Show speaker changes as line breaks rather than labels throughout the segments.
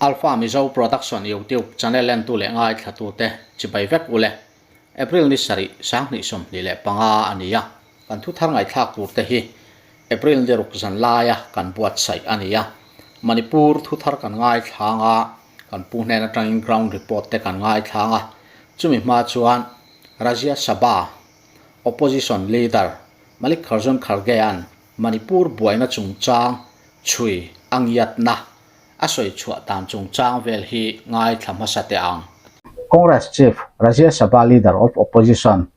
Alpha Mizo Production YouTube channel en tu le ngai thatu te chibai vek ule April ni sari sang ni som ni le panga ania kan thu thar ngai thak tur te hi April de ruk zan la ya kan buat sai ania Manipur thu thar kan ngai thanga kan pu hne na training ground report te kan ngai thanga chumi ma chuan Rajya Sabha opposition leader Malik Kharjun Khargeyan Manipur buaina chungchang chui angiat na asoi chua tan chungchang vel hi ngai thlama sate ang Congress chief Rajya Sabha leader of opposition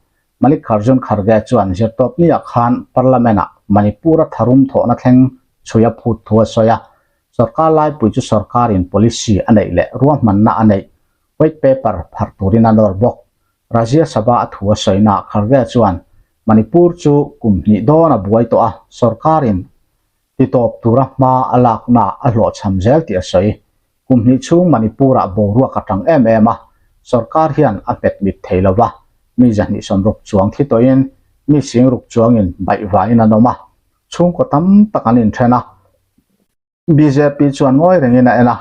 Malik Kharjun Kharge chuan zertop ni akhan parliament a Manipur tharum tho na thleng chuya phut thua soya sarkar lai pui chu sarkar in policy anei le ruam manna anei white paper phar turin anor bok Rajya Sabha athua soina Kharge chuan Manipur chu kumni dona buai to a sarkarin titop tura ma alak na alo chamzel ti asoi kumni chu Manipura borua katang em a sarkar hian apet mit theilowa mi jani somruk chuang thitoin mi sing ruk chuangin bai vain anoma chung ko tam takanin thena BJP chuan ngoi rengina ena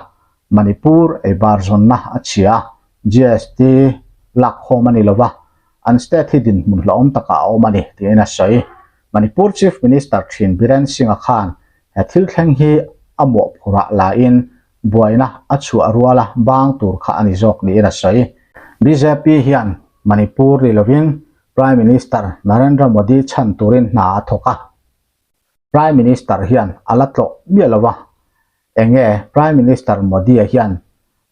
Manipur e barzon na achia GST lakho manilowa an state hidin munhlom taka omani tiena soi Manipur chief minister Thin Biren Singh Khan thil thleng hi amo phura la in buaina achu arwala bang tur kha ani jok ni ina soi BJP hian Manipur rilovin Prime Minister Narendra Modi chan turin na thoka Prime Minister hian alatlo mialowa enge Prime Minister Modi hian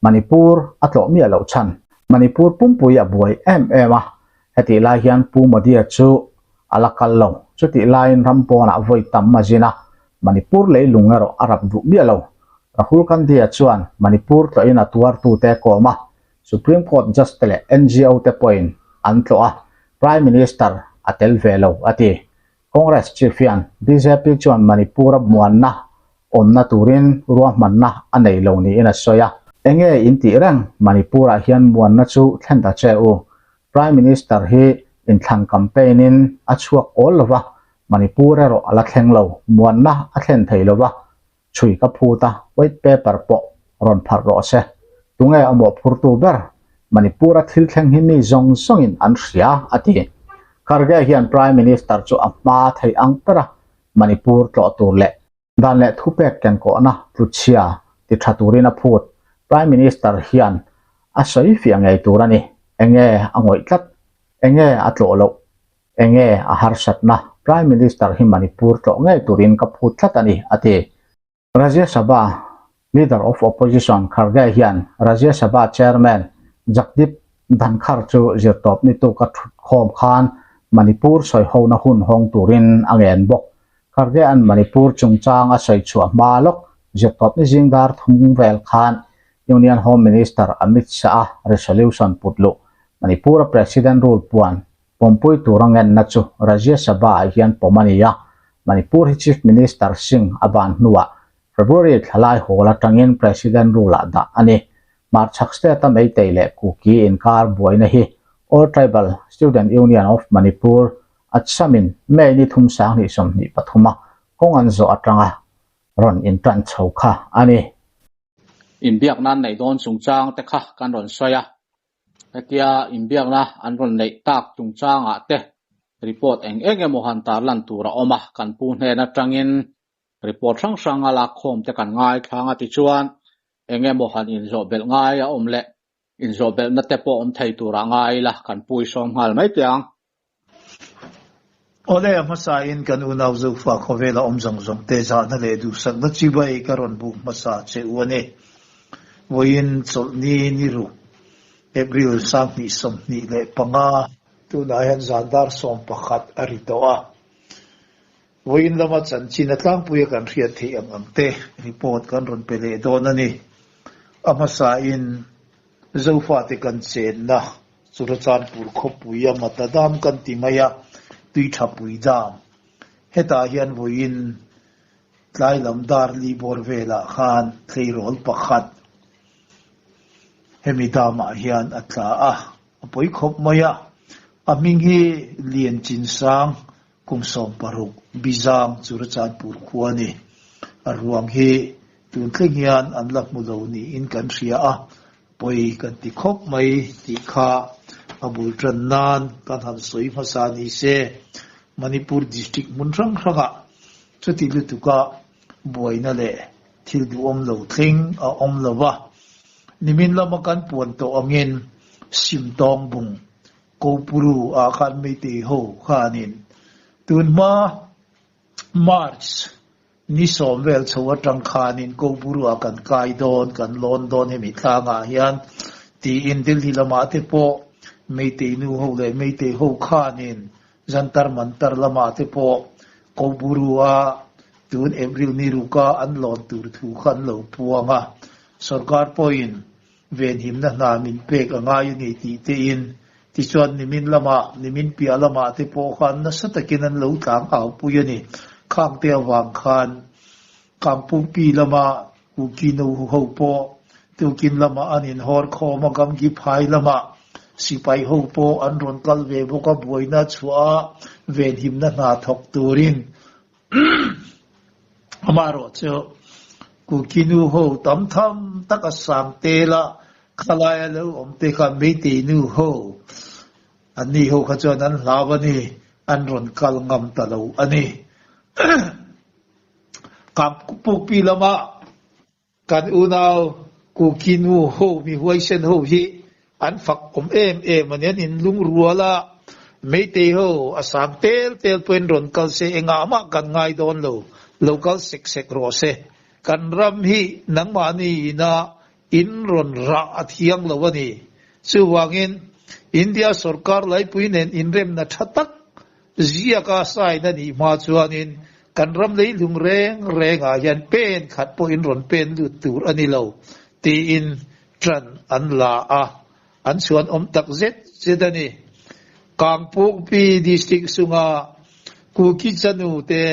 Manipur atlo mialo chan Manipur pumpuya buai em heti la hian pu Modi chu alakallo chuti lain rampona voi tammajina Manipur leilungero arab du mialo Rahul Gandhi chuan Manipur to ina tuar tu te koma Supreme Court just le NGO te point antlo a Prime Minister atel velo ati Congress chief yan BJP chuan Manipur muanna onna turin ruah manna anei lo ni ina soya enge inti rang Manipur a hian muanna chu thlenda cheu Prime Minister hi in thlang campaign in achuak olwa Manipur ero ala thlenglo muanna a thlen theilowa chui ka phuta white paper po ron phar ro se tunge amo phurtu ber Manipur a thil thleng hi mi zong songin an hria ati Kharge hian Prime Minister chu amma thei angpara Manipur to tur le dan le thupek ken ko na tluchia ti thaturina phut Prime Minister hian a soi fiangai turani enge angoi tlat enge atlo lo enge a harsat na Prime Minister hi Manipur to ngai turin ka phut thlatani ati Rajya Sabha leader of opposition Kharge hian Rajya Sabha chairman Jagdeep Dhankhar chu zertop ni tu ka khom khan Manipur soi ho na hun hong turin angen bok Kharge an Manipur chungchang a soi chua malok zertop ni jingdar thung vel khan Union Home Minister Amit Shah resolution putlu Manipur president rule puan pompui turangen na chu Rajya Sabha hian pomania Manipur chief minister Singh aban nuwa February thalai hola tangin president rule da ani marchak state ta mei teile kuki in kar boina hi All Tribal Student Union of Manipur atsamin mei ni thum sang ni som ni pathuma kongan zo atanga ron in tran chokha ani in biak nan nei don chungchang te kha kan ron soya atia in biak na an ron nei tak chungchang a te report enge mohan tar lan tura oma kan pu hne na tangin report sang ala khom te kan ngai thanga ti chuan enge mohan in zo bel ngai a omle in zo bel na te po om thei tura ngai la kan pui som hal mai tiang
ole masa in kan unaw zo fa khovela omjong jong te za na le du sak na chibai karon bu masa che uane woin chol ni ru April sang ni som ni le panga tu na han zandar som pakhat aritoa woin lama chan china tlang puya kan riat thi ang te report kan ron pele donani amasa in zofa te kan chen na surachan pur khopuya matadam kan timaya tui thapui dam heta hian woin tlai lamdar li borvela khan tleirol pakhat hemidama hian atla a apoi khop maya aming hi lien chin sang kum som paruk bizang surachan pur khuani arwang hi tun kheng hian an lak mu lo ni in kan ria a poi kan ti khop mai ti kha abul tran nan kan han soi phasa ni se Manipur district munrang ranga chuti lutuka boina le thil du om lo thing a om lova nimin lama kan puan to angin sim tong bung ko puru a khan me te ho khanin tun ma March ni somvel chawa tang khanin ko puru a kan kai don kan lon don hemi thanga hian ti in dil hilama te po me te nu ho le me te ho khanin jantar mantar lama te po ko puru a tun April ni ruka an lon tur thu khan lo puanga sarkar point ven him na na min pek anga yuni ti te in ti chuan nimin lama nimin pia lama te po khan na satakin an lo tlang au puyani khang te wang khan kampung pi lama ku kinu ho po tu kin lama anin hor kho magam gi phai lama sipai ho po an ron kal ve boka boina chua ven him na na thok turin amaro cho ku kinu ho tam tham taka sang te la khalaya lo om te kha me te nu ho ani ho kha chuan an hlawani an ron kal ngam ta lo ani kam puk pi lama kan unaw ku kinu ho mi huai sen ho hi an fak om em anian in lung ruala me te ho asam tel pen ron kal se enga ma kan ngai don lo local sek rose kan ram hi nang mani na in ron ra athiang lawani chuwangin India sarkar lai puinen inrem na thatak zia ka sai na ni ma chuanin kan ram lei lung reng a yan pen khat po in ron pen lu tur ani lo ti in tran an la a an chuan om tak zet zedani kangpuk pi district sunga ku ki chanu te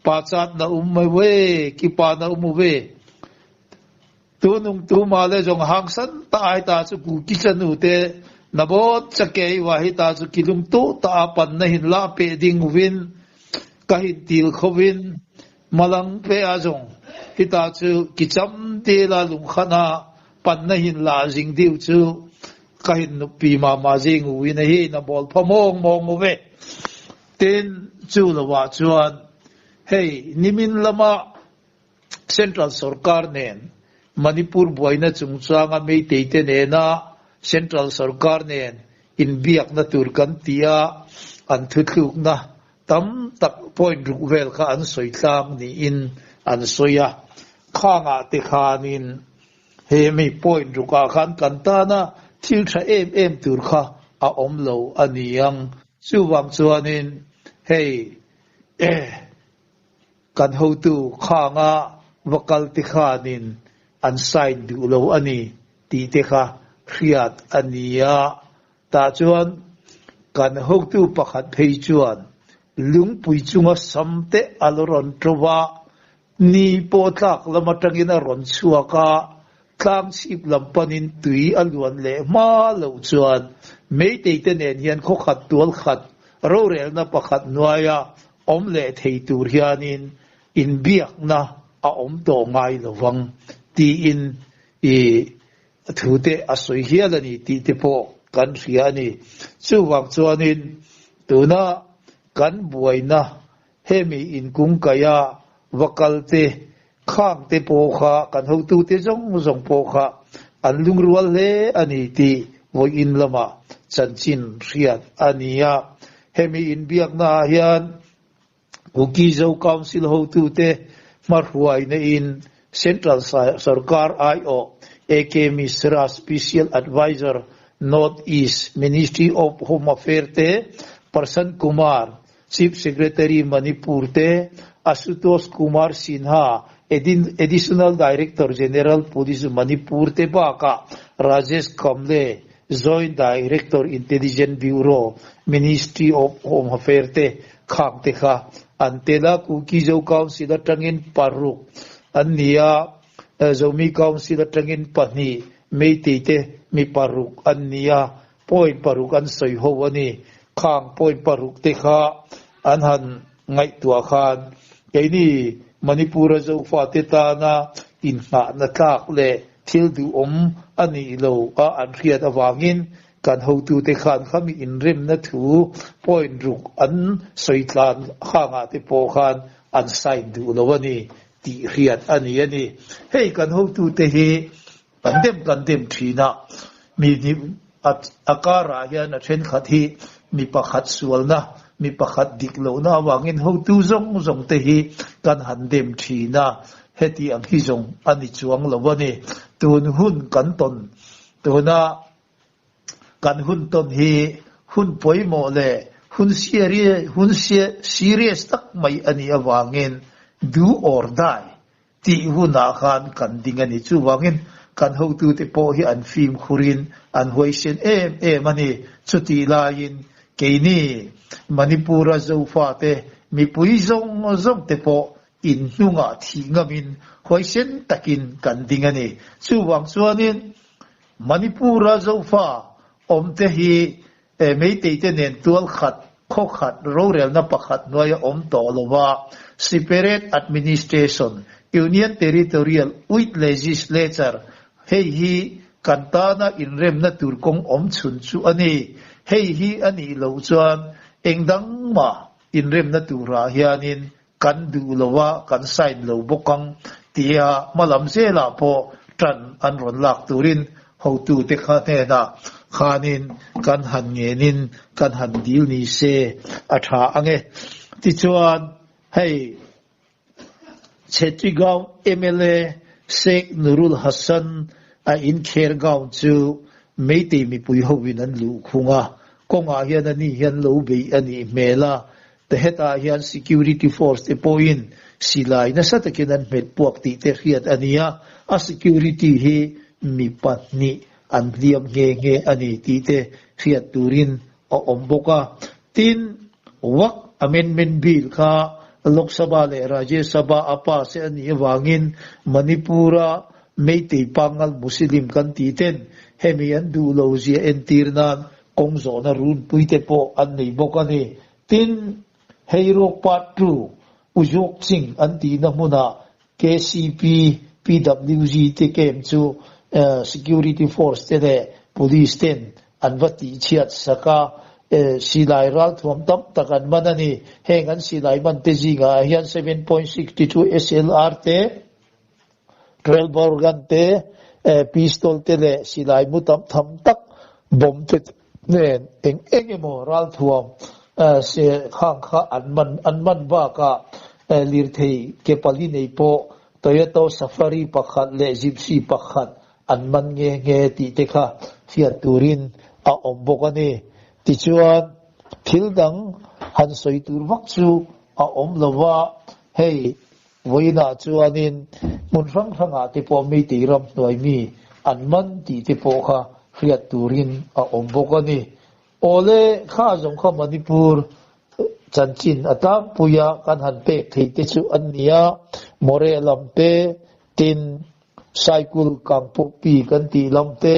pachat na umwe ki pa na umwe tu nung tu ma le jong hang san ta ai ta chu ku ki chanu te na bot chake wa hi ta chu kilum tu ta pan na hin la pe ding win ka hi til khowin malang pe a jong hi ta chu ki cham te la lung khana pan na hin la jing diu chu ka hin nu pi ma jing win hi na bol phamong mong we ten chu la wa chuan hey nimin lama central sarkar nen Manipur boina chungchanga me teite ne na central sarkar nen in biak na turkan tia an thuthuk na tam tak point ruvel kha an soitlang ni in an soya khanga te khanin he me point ruka khan kanta na thil tha em tur kha a omlo aniang chuwang chuanin hey kan ho tu khanga wakal ti khanin an sign du lo ani ti te kha khiat ania ta chuan kan ho tu pakhat phei chuan lungpui chunga samte aloron trowa ni po tlak lama tangina ron chuaka tlang sip lampanin tui alwan le ma lo chuan mei te te nen hian kho khat tual khat ro rel na pakhat nuaya om le thei tur hianin in biak na a om to ngai lowang ti in thute asoi hialani ti te po kan riani chuwang chuanin tuna kan buaina hemi in kung kaya wakalte khang te po kha kan ho tu te jong po kha an lungrual le ani ti voi in lama chanchin riat ania hemi in biak na hian Ukizo Council ho tu te marhuai na in Central Sarkar IO AK Misra Special Advisor North East Ministry of Home Affairs te Person Kumar Chief Secretary Manipur te Asutosh Kumar Sinha Additional Director General Police Manipur te baka Rajesh Kamle Joint Director Intelligence Bureau Ministry of Home Affairs te khang te kha antela Ukizo Council atangin paruk ania zomi Council atangin pani meiti te mi paruk ania point paruk an soi ho ani khang point paruk te kha anhan ngai tua khan keini Manipur zo fa te ta na in nga na tlak le thil du ani lo a an riat awangin kan ho tu te khan khami in rem na thu point ruk an soitlan khanga te po khan an sign du lo ani ti riat ani hei kan ho tu te hi kan dem thina mi ni akara hian a then khat hi mi pakhat sualna mi pakhat diklo na awangin ho tu zong te hi kan handem thina heti ang hi zong ani chuang lo ani tun hun kan ton tuna kan hun ton hi hun poimo le hun serious tak mai ani awangin do or die ti huna khan kan dingani chu wangin kan ho tu te po hi an film khurin an hoisen mani chuti lain keini manipura zo fa te mi pui zong te po in hunga thi ngamin hoisen takin kan dingani chu wang chuanin manipura zo fa te hi mei te nen tual khat kho khat ro rel na pakhat noya to lowa separate administration union territorial with legislature hei hi kantana inrem na turkong chun chu ani hei hi ani lo chuan engdang ma inrem na tura hianin kan du lowa kan sign lo bokang tia malam zela po tran an ron lak turin ho tu te kha te na khanin kan han ngenin kan han dil ni se atha ange ti chuan hei Chetigao MLA Sheikh Nurul Hassan a in Khergaon chu meite mi pui hovin an lu khunga konga hian ani hian lo be ani mela te heta hian security force te point silai na satakin an met puak ti te khiat ania a security hi mi patni an liam nge ani ti te khiat turin o omboka tin wak amendment bill kha Lok Sabha le Rajya Sabha apa se ani wangin Manipura meite pangal muslim kan titen hemian du lo zia entirnan kongzo na run puite po an nei bokani tin heiro part 2 ujok sing anti na muna KCP PWG te kem chu security force te police ten anvati chiat saka silai ral thuam tam takan manani hengan silai man te zinga hian 7.62 SLR te 12 organ te pistol te le silai mutam tham tak bom te nen engemo ral thuam se khang kha anman ba ka lirthei ke pali nei po Toyota Safari pakhat le Gypsy pakhat anman nge ti te kha fiat turin a ombokani ti chuan thildang han soitur vak chu a omlawa hei voina chuanin munrang ranga te po mi ti ram noi mi anman ti te po kha fiat turin a ombokani ole kha jong kha Manipur chanchin ata puya kan han pe thei te chu ania more lamte tin cycle kangpo pi kan ti lamte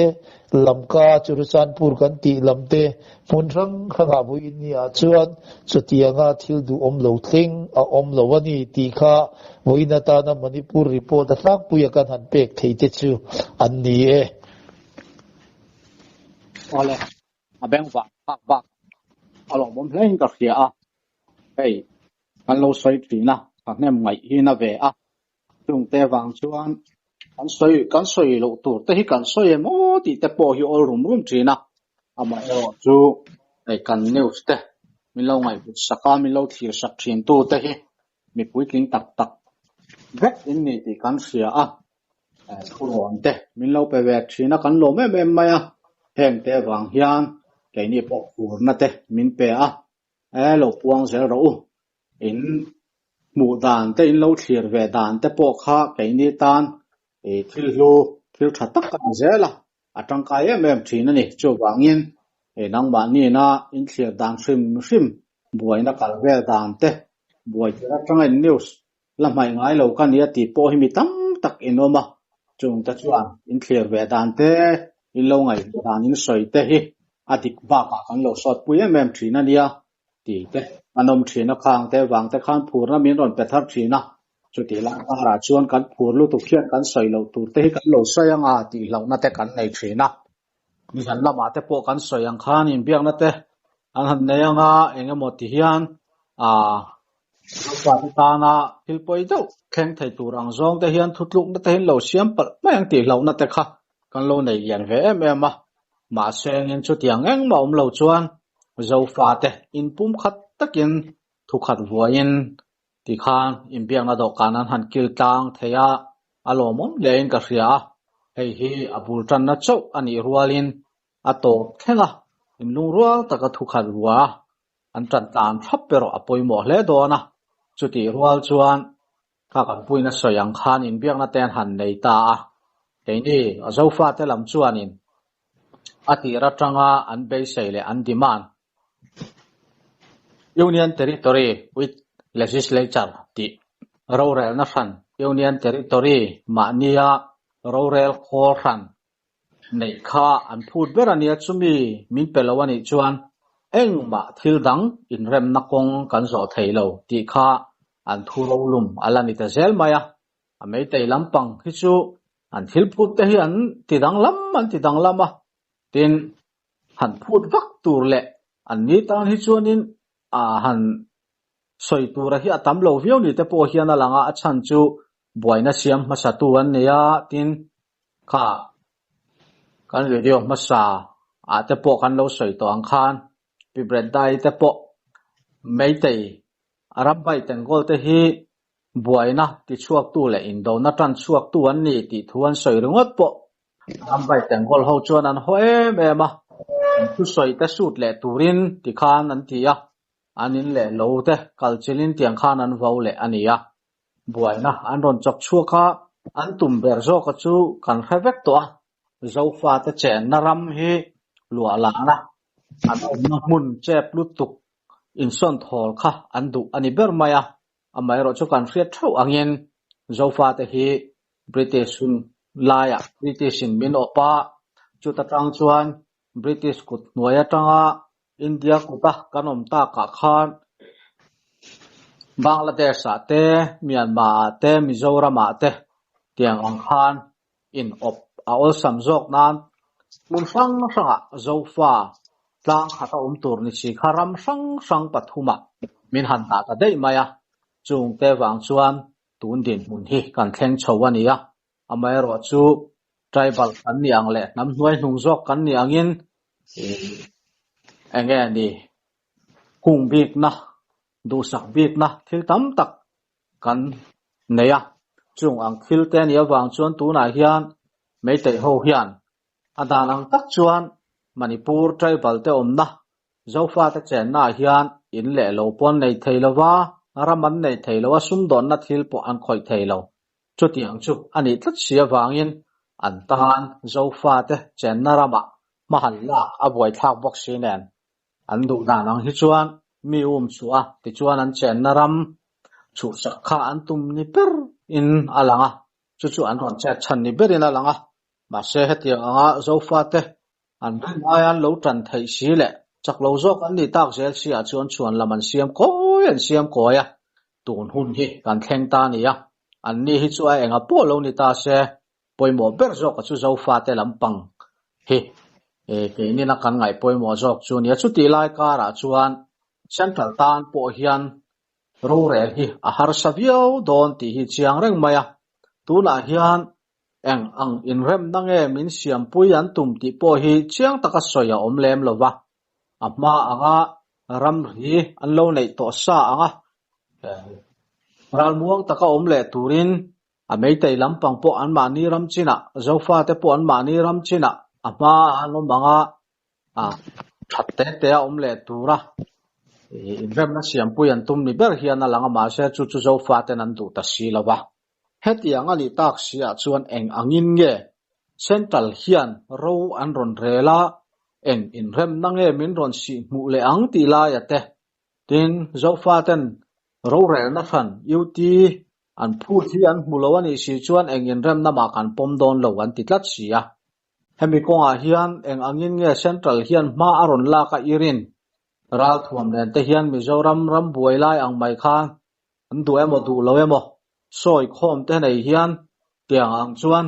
lamka Churachandpur kan ti lamte munrang khanga buin ni a chuan chutianga thil du omlo tling a omlo wani ti kha voina ta na Manipur report a tlak puya kan han pek thei te chu an ni
ole abeng wa alo bom hlein ka khia a hey kan lo soi trina ka nem ngai hina ve a tung te wang chuan kan soi lo tur te hi kan soi mo ti te po hi ol rum trina ama chu ai kan news te min lo ngai saka min lo thir sak thin tu te hi mi pui tling tak vek in ni ti kan sia a thuron te min lo pe ve thina kan lo me mai a heng te wang hian ke ni po kur na te min pe a lo puang zel ro in mu dan te in lo thir ve dan te po kha ke ni tan thil tha tak kan zela atang kai em thina ni chu wangin nang ba ni na in thir dan sim buai na kal vel dan te buai ra tang news la mai ngai lo kan ya ti po hi mi tam tak inoma chung ta chuan in thir ve dan te in lo ngai dan in soi te hi adik ba ka kan lo sot pui em thina nia ti te anom thina khang te wang te khan phur na min ron pe thar thina chu ti la ra chuan kan phur lu tu khian kan soi lo tur te kan lo soi anga ti lo na te kan nei thina mi han lama te po kan soi ang khan in biak na te an han nei anga engemaw ti hian pa ta na thil poi deuh khleng thei tur ang zong te hian thutluk na te hin lo siam pal mai ang ti lo na te kha kan lo nei lian ve em em a ma seng in chu tiang eng ma lo chuan zo fa te in pum khat takin thu khat vuain ti khan in biak na do kan an han kil tang theya alomon lein ka hria hei hi abul tan na chau ani rualin ato thlenga in lung rual taka thu khat vua an tan tan thap pero apoi mo hle do na chuti rual chuan ka kan puina soyang khan in biak na ten han nei ta a keini zo fa te lam chuan in ati ra tanga an be seile an demand union territory with legislature ti rural na fan union territory ma nia rural khoran nei kha an phut berania chumi min pelawani chuan engma thil dang in rem na kong kan zo theilo ti kha an thu ro lum alani ta zel maya amei tei lampang hi chu an thil phut te hi an ti dang lama tin han phut vak tur le an ni tan hi chuanin han soi tura hi atam lo viau ni te po hian alanga a chan chu buaina siam masa tu an neya tin kha kan video masa te po kan lo soi to ang khan pi bread dai te po mei tei arab bai tengol te hi buaina ti chuak tu le in do na tan chuak tu an ni ti thuan soi ringot po arab bai tengol ho chuan an hoe me ma tu soi te sut le turin ti khan an ti ya anin le lo te kalchilin tiang khan an vo le ania buaina an ron chok chuaka an tum ber zo ka chu kan hravek to a zo fa te chen naram hi lua la na an om mun chep lutuk in son thol kha an du ani ber maya amai ro chu kan hriat thau angin zo fa te hi british laya british in min opa chu ta tang chuan british kut noya tanga india kuta kanom ta ka khan bangladesh ate myanmar ate mizoram ate tiang ang khan in op aol samjok nan mun sang sanga zo fa tlang khata tur ni chi kharam sang pathuma min han ta ta dei maya chung te wang chuan tun din mun hi kan thleng chhowania amai ro chu tribal kan ni ang le nam hnuai hnung jok kan ni angin enge ni kung bik na du sak bik na thil tam tak kan neya chung ang thil te ni awang chuan tu na hian mei te ho hian adalang tak chuan manipur tribal te omna zofa te chen na hian in le lo pon nei theilowa raman nei theilowa sum don na thil po an khoi theilo chu tiang chu ani tlat sia wangin an tan zofa te chen na rama mahalla aboi thak box sinen an du na nang hi chuan mi chua ti chuan an chen na ram chu sakha an tum ni per in alanga chu an ron chat chan ni ber in alanga ma se hetia anga zofa te an ayan lo tran thei si le chak lo zok an ni tak zel si a chuan laman siam ko en siam ko ya tun hun hi kan thleng ta ni ya an ni hi chu a enga po lo ni ta se poimo ber zok chu zofa te lampang hi ke ni na kan ngai poimo zok chu ni chu ti lai ka ra chuan central tan po hian ro re hi a har savio don ti hi chiang reng maya tu na hian eng ang in rem na nge min siam pui an tum ti po hi chiang taka soya om lem lova ama anga ram hi an lo nei to sa anga ral muang taka om le turin a mei tei lampang po an ma ni ram china zofa te po an ma ni ram china ama an manga thatte te om le tura in rem na siam pui an tum ni ber hian alanga ma se chu zofa te nan du ta si lova hetiang ali tak sia chuan eng angin nge central hian ro an ron rela eng in rem na nge min ron si mu le ang ti la ya te tin zofa ten ro rel na fan yuti an phu thi an mulawani si chuan eng in rem na ma kan pom don lo an ti tlat sia hemi konga hian eng angin nge central hian ma aron la ka irin ral thuam len te hian mizoram ram buai lai ang mai khan an du emo du lo emo soi khom te nei hian tiang ang chuan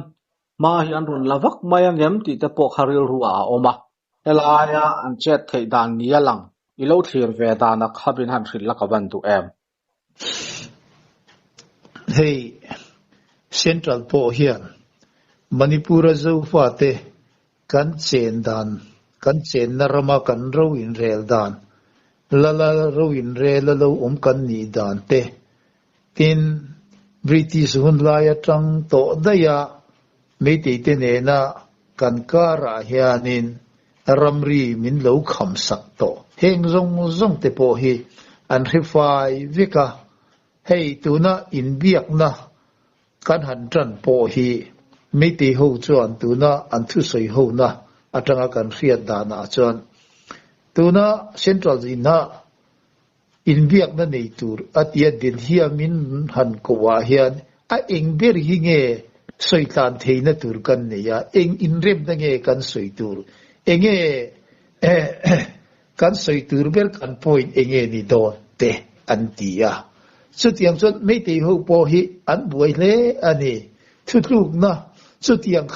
ma hian run lavak mai angem ti te pawh kharil ru a oma helaya an chet thei dan ni alang I lo thlir ve dan a khabin han thil lakavan tu em
hei central po hian Manipura zo fa te kan chen dan kan chen na rama kan ro in rel dan la ro in rel lo kan ni dan te tin British hun la ya tang to da ya me te te ne na kan ka ra hianin ramri min lo kham sak to heng zong te po hi an rifai vika hei tu na in biak na kan han tran po hi me te ho chuan tu na an thu soi ho na atanga kan riat da na chuan tu na central ina in biak na nei tur atia din hiam min han ko wa hian a eng ber hi nge soitan theina tur kan ne ya eng in rem na nge kan soi tur enge kan soi tur ber kan point enge ni do te an tia chu tiang chon me te ho po hi an buai le ani thu thuk na chu tiang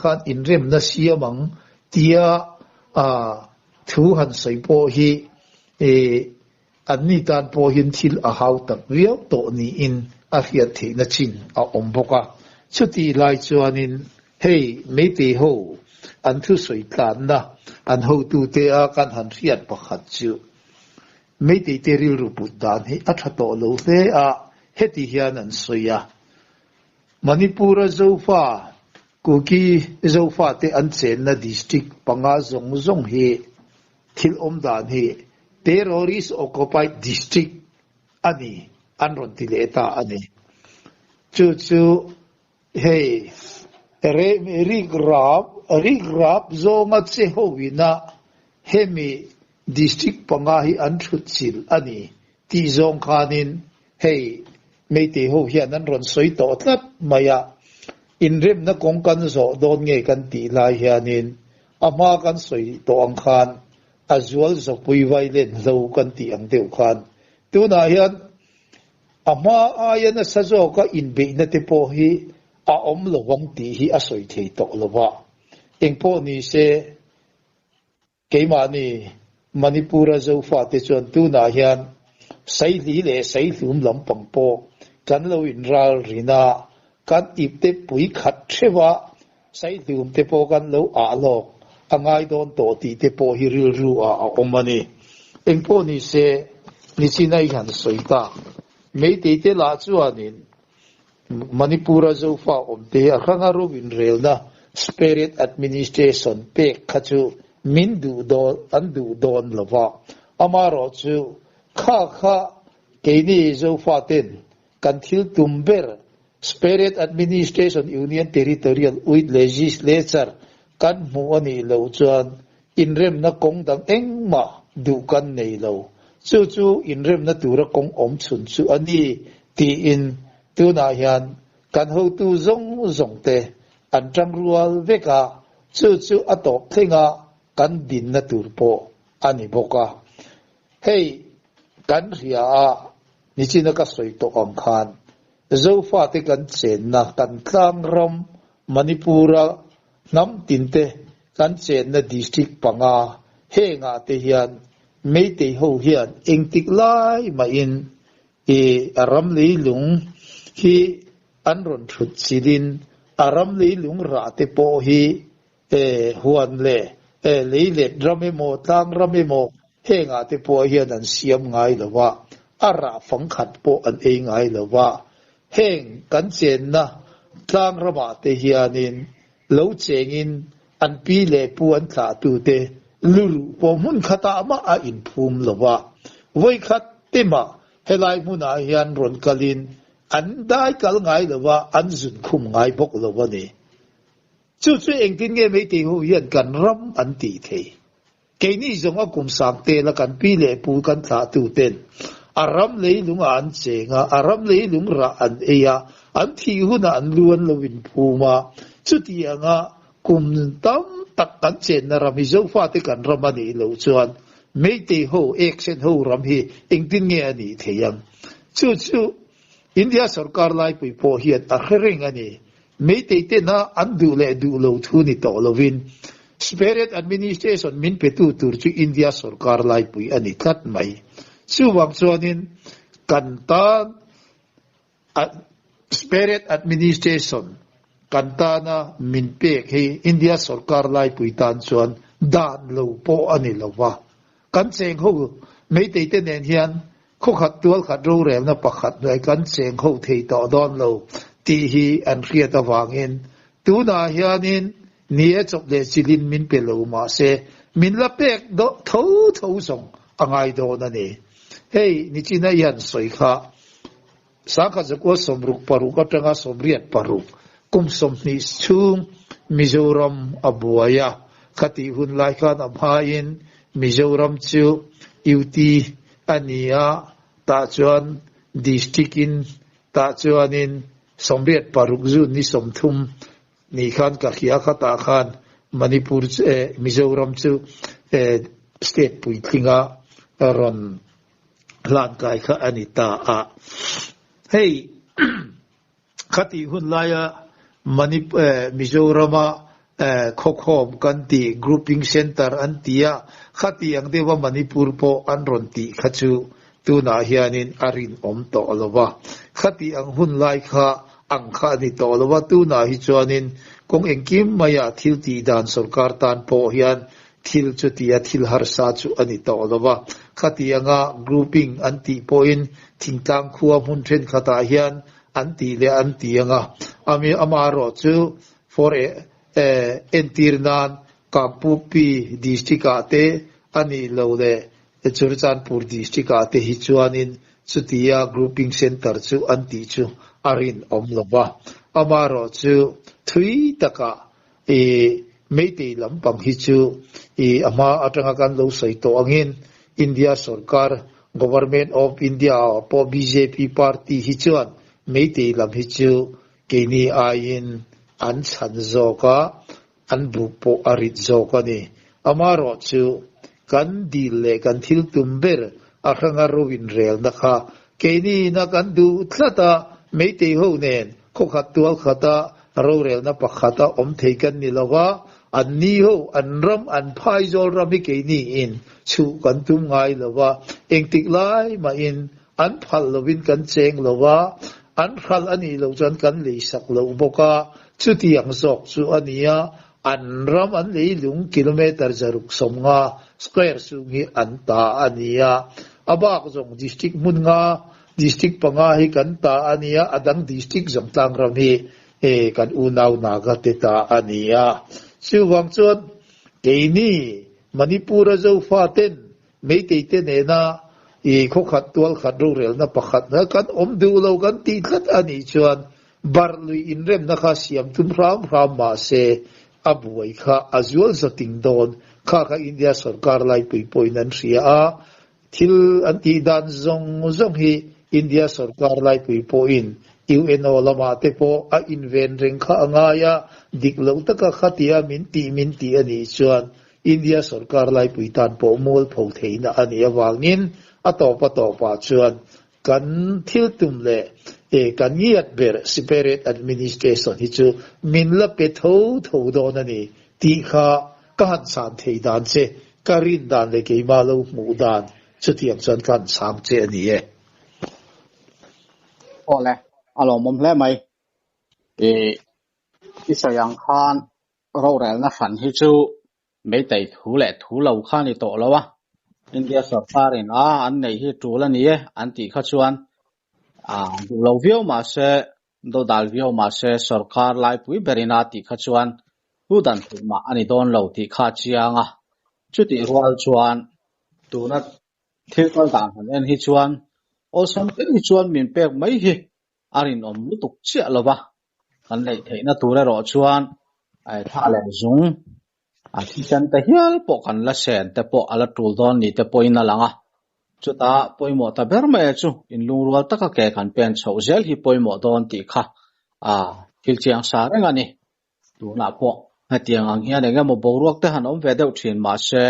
khat in rem na siamang tia a thu han soi po hi an ni tan po hin thil a hau tak riau to ni in a hiat the na chin a om boka chu ti lai chuanin hei me te ho an thu soi tlan na an ho tu te a kan han riat pakhat chu me te te ril ru put dan hi a tha to lo te a heti hian an soya Manipura zofa kuki zofa te an chen na district panga zong hi thil om dan hi terrorist occupied district ani anron tileta ani chu hey rigrap zonga che howina hemi district panga hi an thut sil ani ti zong khanin hey meite ho hian an ron soi to tlat maya in rem na kong kan zo don nge kan ti lai hianin ama kan soi to ang khan azual zo pui vai len zo kan ti ang deu khan tu na hian ama ayan sa zo ka in be na te po hi a om lo wang ti hi a soi thei to lo wa eng po ni se keima ni Manipura zo fa te chon tu na hian sai li le sai lum lam pang po kan lo in ral rina kan ip te pui khat thewa sai lum te po kan lo a lo angai don to ti te po hi ril ru a omani eng po ni se ni sinai han soita me te te la chuanin Manipura zo fa om te a khanga ro in rel na spirit administration pe khachu min du don an du don lova amaro chu kha keini zo fa ten kan thil tumber spirit administration union territorial with legislature kan mu ani lo chuan inrem na kong dang engma du kan nei lo chu inrem na tura kong om chun chu ani ti in tu na hian kan ho tu zong te an tang rual veka chu atop thenga kan din na tur po ani boka hey kan ria ni china ka soi to ang khan zo fa te kan chen na kan tlang ram Manipura nam tin te kan chen na district panga he nga te hian me te ho hian eng tik lai ma in aram le lung hi anron thut sidin aram le lung ra te po hi huan le le drame mo tang rame mo he nga te po hian an siam ngai lawa ara phang khat po an ei ngai lawa heng kan chen na tlang rama te hianin lo chengin an pi le pu an tha tu te lulu po mun khata ma a in phum lawa voi khat tema helai muna hian ron kalin an dai kal ngai lawa an zun khum ngai bok lawa ni chu eng tin nge me te hu hian kan ram an ti thei ke ni zong a kum sak te la kan pi le pu kan tha tu ten aram le lung an chenga aram le lung ra an eya an thi huna an luan lovin phuma chu ti anga kum tam tak kan chen na ram hi zo fa te kan ram ani lo chuan me te ho action ho ram hi eng tin nge ani theyang chu India sarkar lai pui po hian a khereng ani mei te te na an du le du lo thu ni to lovin spirit administration min petu tur chu India sarkar lai pui ani tlat mai chu wang chuanin kan ta spirit administration kan ta na min pe he India sarkar lai pui tan chuan dan lo po ani lowa kan cheng ho mei te te nen hian khu khat tual khat ro rem na pakhat lai kan cheng ho thei to don lo ti hi an khriat awangin tu na hianin nie chop le chilin min pe lo ma se min la pek do tho tho song angai do na ni hey ni china yan soi kha sa kha zakwa somruk paruk atanga somriat paruk kum som ni chung Mizoram abuaya khati hun lai khan amhain Mizoram chu UT ania ta chuan district in ta chuanin somriat paruk zu ni somthum ni khan ka khia khata khan Manipur Mizoram chu state pui thinga ron lan kai kha anita a hey khati hun laya Mizorama khokhom kanti grouping center antia khati ang dewa Manipur po anronti khachu tuna hianin arin om to alowa khati ang hun lai kha ang kha ni to alowa tuna hi chuanin kong engkim maya thil ti dan sarkar tan po hian thil chu tia thil har sa chu ani to alowa khati anga grouping anti point thingtang khuwa mun then khata hian anti le anti anga ami amaro chu for entirnan Kampupi district ate ani lo le Churchanpur district ate hi chuanin chutia grouping center chu anti chu arin omlowa amaro chu thui taka meitei lampang hi chu ama atanga kan lo sai to angin India sarkar government of India po BJP party hi chuan meitei lam hi chu keni ain an chan zoka an bu po arit zoka ni amaro chu kan dile kan thil tumber akhanga rowin rel na kha keni na kan du thlata meitei ho nen khokhat tual khata ro rel na pakhata om thei kan ni lawa an ni ho an ram an phai zol rami keni in chu kan tum ngai lawa engtik lai ma in an phal lovin kan cheng lawa an khal ani lo chan kan le sak lo boka chu tiang sok chu ania an ram an le lung kilometer zaruk somnga square sungi anta ania abak jong district munga district panga hi kan ta ania adang district jong tang ram hi kan unaw naga teta ania siwang chuan keini Manipur zo faten meitei te nena khokhat tual khat ro rel na pakhat na kan om du lo kan ti khat ani chuan barlui inrem na kha siam tum ram ma se abuai kha azual zating don kha India sarkar lai pui poinan ria a thil anti dan zong hi India sarkar lai pui poin UNO lama te po a invent reng kha angaya diklo taka khatia min ti ani chuan India sarkar lai pui tan po mol phau theina ani awangin atopa chuan kan thil tum le kan yat ber separate administration hi chu min la pe tho do na ni ti kha kan san thei dan che karin dan le ke ma lo mu dan chutiang chan kan sam che ani e
ole alo mom hle mai isayang khan ro rel na fan hi chu meitei thu le thu lo khan ni to lawa India sarkar in an nei hi tu la ni e an ti kha chuan du lo view ma se do dal view ma se sarkar lai pui berina ti kha chuan hu dan ma ani don lo ti kha chianga chuti rual chuan tu na thil kal dan han en hi chuan osam te hi chuan min pek mai hi arin om lutuk chia lova kan nei theina tu ra ro chuan ai tha le zung thi chan ta hial po kan la sen te po ala tul don ni te poina langa chuta poimo ta berma chu in lungrual taka ke kan pen chho zel hi poimo don ti kha thil chiang sa renga ni tu na po hatiang ang hian enga mo boruak te han om ve deuh thin ma se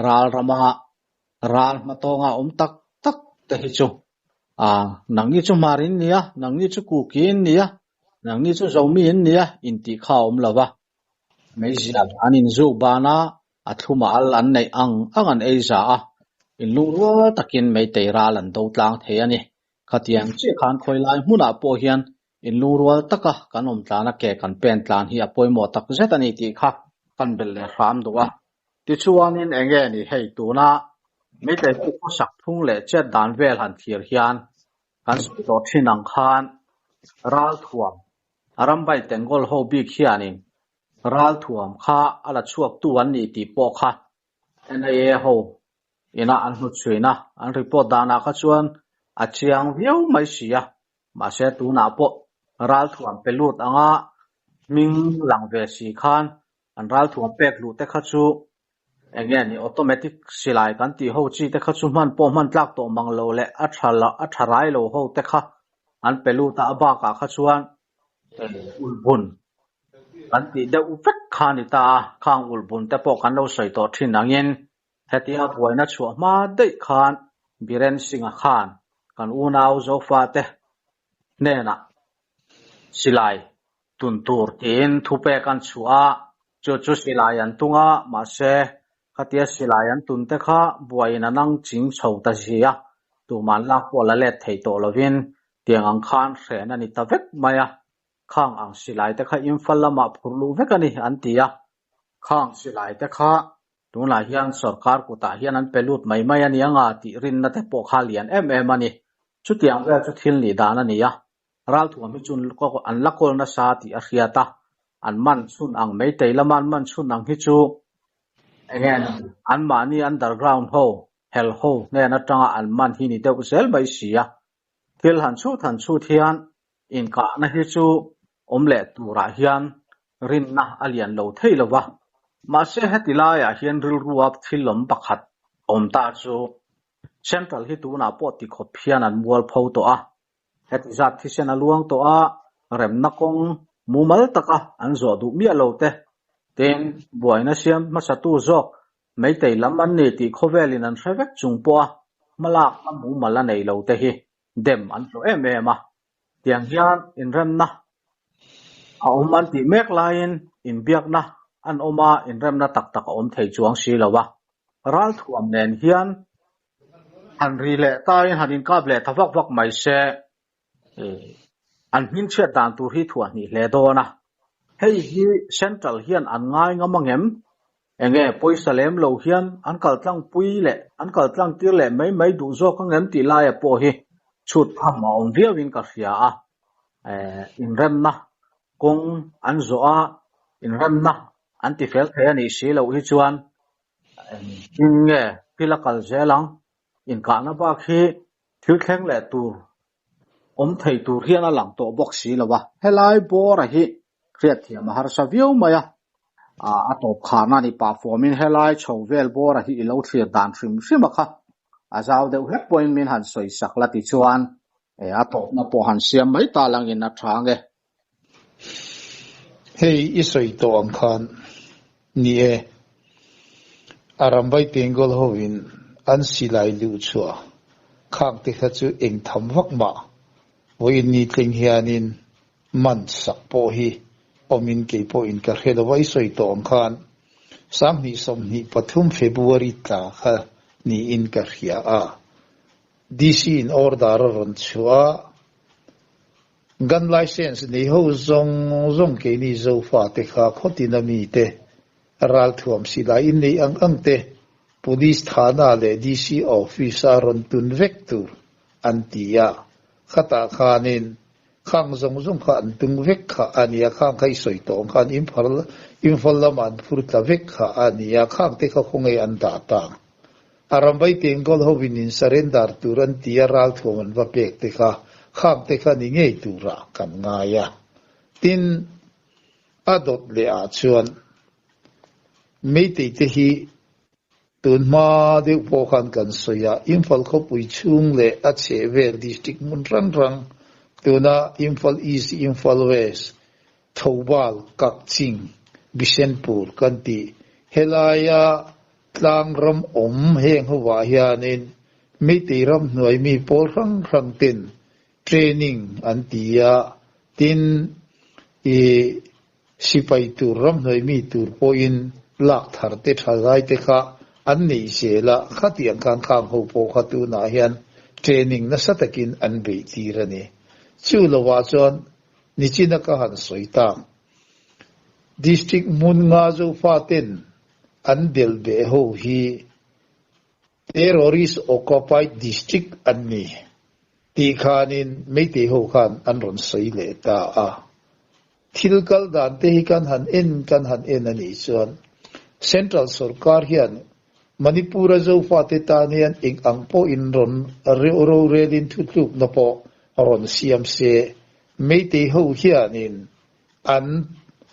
ral rama ral ma tonga tak te hi chu nang ni chu marin nia nang ni chu kukin nia nang ni chu zomi in nia in ti kha lawa mai zial anin zu bana athuma al an nei an eiza a in lungwa takin mai teira lan do tlang the ani khatiang chi khan khoilai hmuna po hian in lungrual taka kanom tlana ke kan pen tlan hi apoimo tak zetani ti kha kan bel le ram dowa ti chuanin enge ni hei tuna mai te ku sak thung le che dan vel han thir hian kan to thinang khan ral thuam arambai tengol ho bi khianin ral thuam kha ala chuak tu an ni ti po kha NIA ho ina an hu chuina an report dana kha chuan achiang viau mai sia ma se tu na po ral thuam pelut anga ming langve si khan an ral thuam pek lu te kha chu again automatic silai kan ti ho chi te kha chu man po man tlak to manglo le atharai lo ho te kha an peluta aba ka kha chuan ulbun kan ti de ufek khani ta khang ulbun te po kan lo soi to thin angin hetia boina chu ma dei khan biren singa khan kan unau zo fa te nena silai tuntur tin thupe kan chua chu silai an tunga ma se khatia silai an tun te kha buaina nang ching chho ta zia tu man la pola le thei to lovin tiang ang khan hren ani ta vek maya khang ang silai te kha infal lama phurlu vek ani an tia khang silai te kha tuna hian sarkar ku ta hian an pelut mai mai ani anga ti rin na te po kha lian ani chu tiang ve chu thil ni dan ani ya ral thu mi chun ko an lakol na sa ti a hriata an man chun ang mei te laman man chun ang hi chu again an mani underground ho hell ho ne na tanga an man hi ni deuh zel bai sia thil han chu thian in ka na hi chu omle tura hian rin na alian lo thei lowa ma se hetila ya hian ril ruap thilom pakhat om ta chu central hi tu na po ti khop hian an mual pho to a heti zat thi sena luang to a rem na kong mumal taka an zo du mi alo te ten buaina siam masatu zok mai tei lam an ni ti khovelin an hravek chung po malak mu mala nei lo te hi dem an to em a tiang hian in rem na a man ti mek lain in biak na an oma in rem na tak om thei chuang si lawa ral thuam nen hian an ri le ta in hanin ka ble thawak wak mai se an min che dan tu hi thua ni le do na hei hi central hian an ngai ngamangem enge poisalem lo hian an kaltlang pui le an kaltlang tir le mai du zo ka ngem ti la ya po hi chut tham ma om viawin ka hria a in rem na kong an zo a in rem na an ti fel the ani si lo hi chuan in nge pilakal zelang in ka na ba khi thil thleng le tu om thei tur hian a lang to box si lawa helai bor a hi kriat thiam har sa viau maya a top khana ni performing helai chhovel bor a hi lo thlir dan hrim kha a zaw deuh hek point min han soi sakla ti chuan a top na po han siam mai ta lang in a thange
hei isoi to ang khan ni arambai tengol hovin an silai lu chua khang te kha chu eng tham vak ma voin ni tling hianin man sak po hi omin ke po in ka hela wai soi to ang khan sam ni som ni pathum February ta kha ni in ka hria a DC in order ron chua gun license ni ho zong ke ni zo fa te kha khotina mi te ral thuam sila in nei ang te police thana le DC officer ron tun vector antia khata khanin khang zong kha an tung vek kha ania khang kai soi to khan infal laman furta vek kha ania khang te kha khongai an da ta arambai tengol hovin in surrender turan tiaral thoman va pek te kha khang te kha ni ngei tura kan nga ya tin adot le a chuan mei te hi tun ma de po khan kan soya infal kho pui chung le a chevel district mun rang tuna infal east infal west thobal kakching bisenpur kanti helaya tlang ram om heng huwa hianin mi ti ram noi mi pol rang rang tin training an tia tin sipai tur ram noi mi tur po in lak thar te thalai te kha an nei se la khatiang kan khang ho po khatu na hian training na satakin an be tirani chu lawa chon nichina ka han soita district mun nga zo faten an del be ho hi terrorist occupied district anni ti khanin meite ho khan an ron sei le ta a thilkal dan te hi kan han en ani chuan central sarkar hian manipur zo fate ta nian ing ang po in ron ro redin thutluk na po ron siam se meite ho hianin an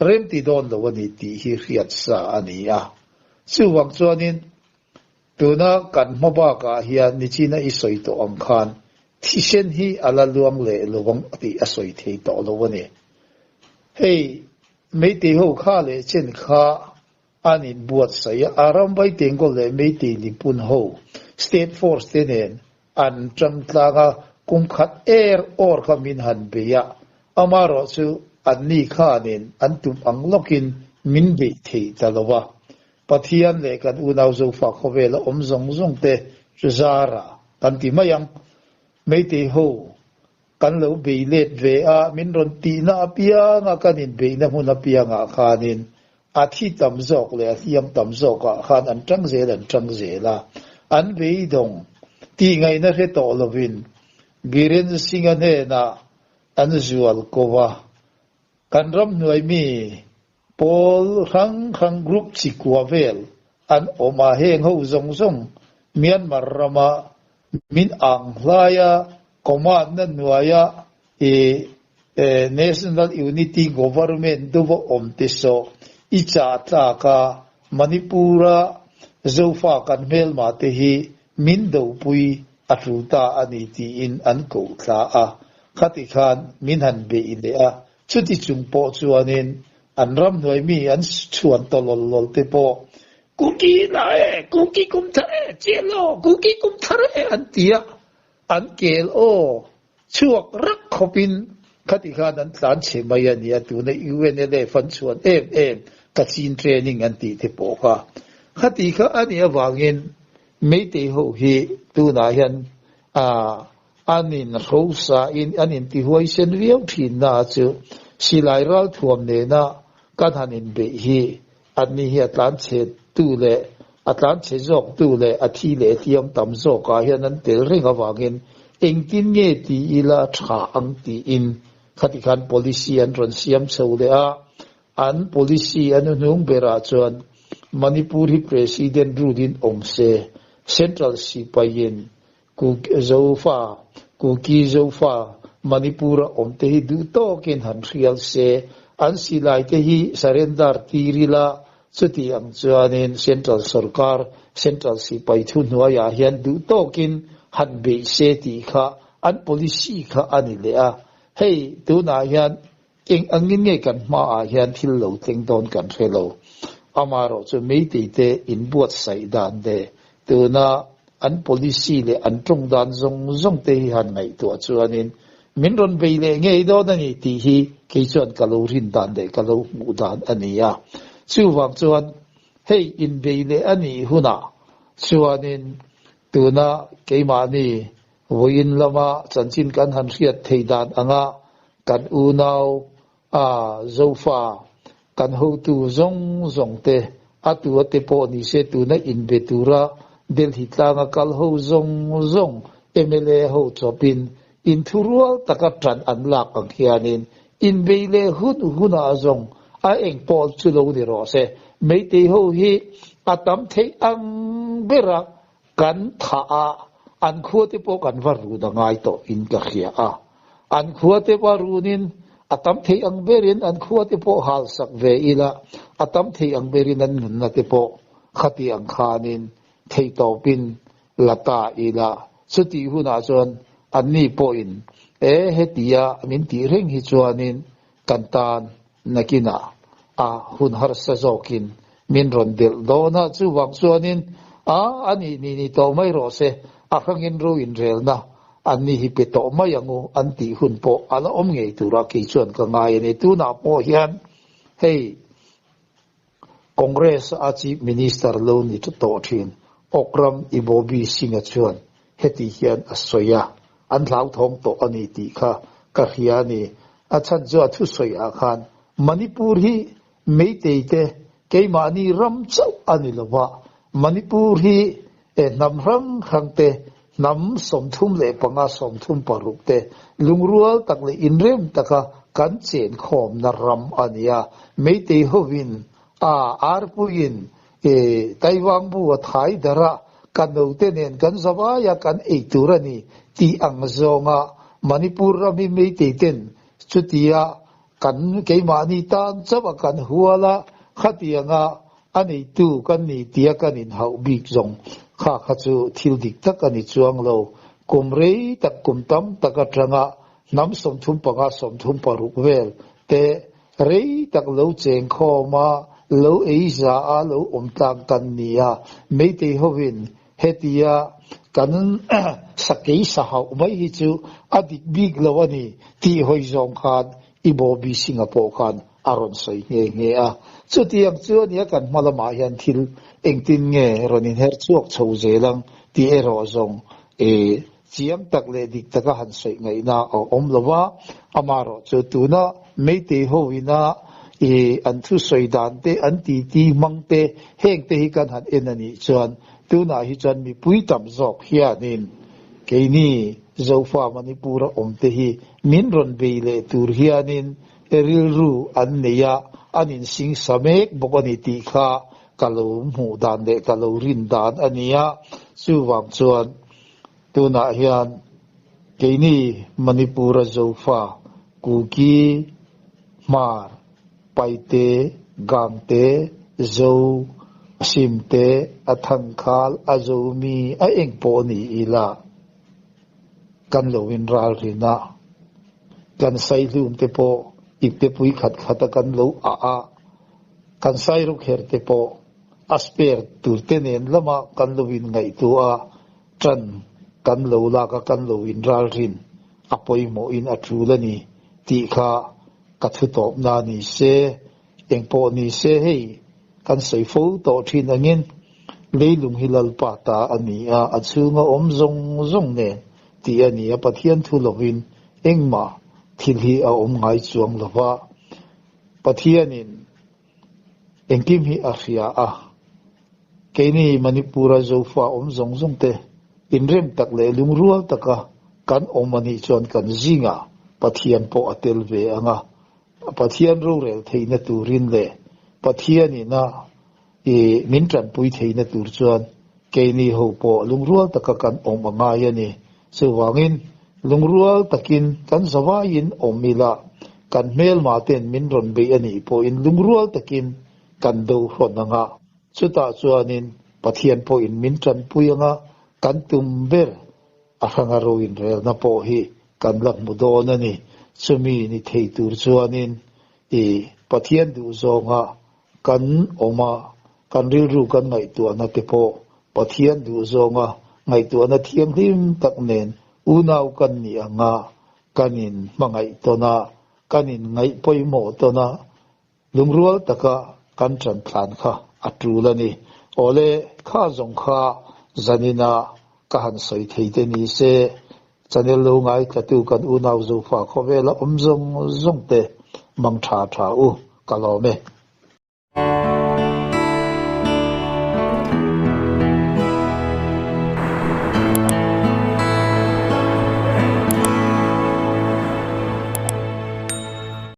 remti don lo wani ti hi riat sa ania chuwang chuanin tuna kan moba ka hian nichina isoi to ang khan thisen hi ala luang le lowang ti asoi thei to lo wani hey meite ho kha le chen kha anin buat saya aram bai tengol le meite lipun ho state force tenen an tramtlaga kumkhat air or kamin han beya amaro chu anni khanin antum anglokin min be thei talowa pathian le kan unaw zo fa khowela omzong zong te zara kan ti mayang meite ho kan lo be let ve a min ron ti na apia nga kanin be na hun apia nga khanin athi tam zok le athiam tam zok khan an tang ze la an be dong ti ngai na re to lovin giren singa ne na an zual kowa kan ram noi mi pol khang group chikwavel an oma heng ho zong zong Myanmar rama min ang hlaya command na nuaya national unity government dubo omtiso icha ta ka manipura zofa kan mel ma te hi min do pui atruta ani ti in an ko tla a khati khan min han be ile a chuti chung po chuanin an ram noi mi an chuan to lol te po kuki la kuki kum tha chelo kuki kum thar an tia an kel o chuak rak khopin khati khan an tlan che mai ania tu na UNL fan chuan em kachin training an ti te po kha khati kha ani awangin meite ho hi tu na hian anin rosa in anin ti huai sen riau thin na chu silai ral thuam ne na kan hanin be hi anni hi atlan che tu le atlan che jok tu le athi le tiam tam zo ka hian an tel ring awangin engtin nge ti ila tha ang ti in khati khan policy an ron siam chho le a an policy an nung bera chuan manipur hi president rudin omse central sipayin ku ki zofa manipur omte hi du to ken han rial se an silai te hi surrender tirila chuti ang chuanin central sarkar central sipai thu nuaya hian du to kin han be se ti kha an policy kha ani le a hey tu na hian king angin nge kan ma a hian thil lo teng don kan relo amaro chu meite te in buat sai dan de tu na an policy le an trong dan zong te hi han ngai to chuanin min ron be le nge do na ni ti hi ke chuan kalorin dan de kalo mu dan ania chu wang chuan hey in be le ani huna chuanin tu na ke ma ni voin lama chanchin kan han riat thei dan anga kan u nau zofa kan ho tu zong te atu te po ni se tu na in betura delhi tlanga kal ho zong MLA ho chopin in thurual taka tran anlak ang hianin in beile huna zong a eng pol chulo ni ro se meite ho hi atam thei ang bera kan tha a an khuate po kan varu da ngai to in ka khia a an khuate parunin atam thei ang berin an khuate po hal sak ve ila atam thei ang berin an nun na te po khati ang khanin thei to pin lata ila chuti huna chon anni po in hetia min ti reng hi chuanin kantan nakina hun har sa zokin min ron del dona chu wang chuanin ani ni to mai ro se akhangin ro in rel na anni hi peto mayangu anti hun po ala om ngei tura ki chuan ka ngai ni tu na po hian hei Congress a chief minister lo ni to thin okram ibobi singa chuan heti hian asoya an hlau thong to ani ti kha ka hiani achan jo thu soya khan manipur hi meitei te keima ni ram chau ani lawa manipur hi nam rang khangte nam somthum le panga somthum paruk te lungrual takle inrem taka kan chen khom na ram ania meitei hovin arpuin taiwang bu thai dara kanote nen kan zawa ya kan eiturani ti angzonga manipur rami meitei ten chutia kan keima ni tan chawa kan huala khatianga ani tu kan ni tia kan in hau big zong kha khachu thil dik tak ani chuang lo kumrei tak kumtam takatranga nam somthum panga somthum paruk vel te rei tak lo cheng khoma lo eisa a lo omtang kan nia meitei hovin hetia kan sakei sahau mai hi chu adik big lawani ti hoi zong khan ibobi singapore khan aron soi nge a chutiang chu nia kan malama hian thil engtin nge ronin her chuak chho zelang ti ero zong chiam tak le dik taka han soi ngai na om lawa amaro chu tuna meitei hovina an thu soi dan te an ti mangte heng te hi kan han enani chuan tuna hi chan mi pui tam zok hianin keini zofa manipura omte hi min ron beile tur hianin eril ru an neya anin sing samek bokani ti kha kalo mu dan de kalo rin dan ania chuwang chuan tuna hian keini manipura zofa kuki mar paite gangte zo simte athankhal azomi a engpo ni ila kan lovin ral rina kan sai lum te po ikte pui khat khata kan lo a kan sai ru kher te po asper turte nen lama kan lovin ngai tu a tran kan lo la ka kan lovin ral rin apoi mo in atrulani ti kha kathu top na ni se engpo ni se hei kan sei fo to thin angin leilung hilal pa ta ani a achunga om zong ne ti ani a pathian thu lovin engma thil hi a om ngai chuang lova pathianin engkim hi a ria a keini manipura zofa om zong te inrem tak le lungrual taka kan omani chuan kan zinga pathian po atel ve anga pathian ro rel theina turin le pathiani na min tran pui theina tur chuan keini ho po lungrual taka kan omanga yani sewangin lungrual takin kan zawain omila kan mel maten min ron be ani po in lungrual takin kan do ronanga chuta chuanin pathian po in min tran pui anga kan tumber ahanga ro in rel na po hi kan lak mudonani chumi ni theitur chuanin pathian du zonga kan oma kan rilru kan ngai tu na te po pathian du zonga ngai tu na thiang him tak nen unau kan ni anga kanin mangai tona kanin ngai poimo tona lungrual taka kan tran thlan kha atrulani ole kha zong kha zanina kahan soi theite ni se chanel lo ngai tatu kan unau zo fa khowela omzong zong te mang tha u kalome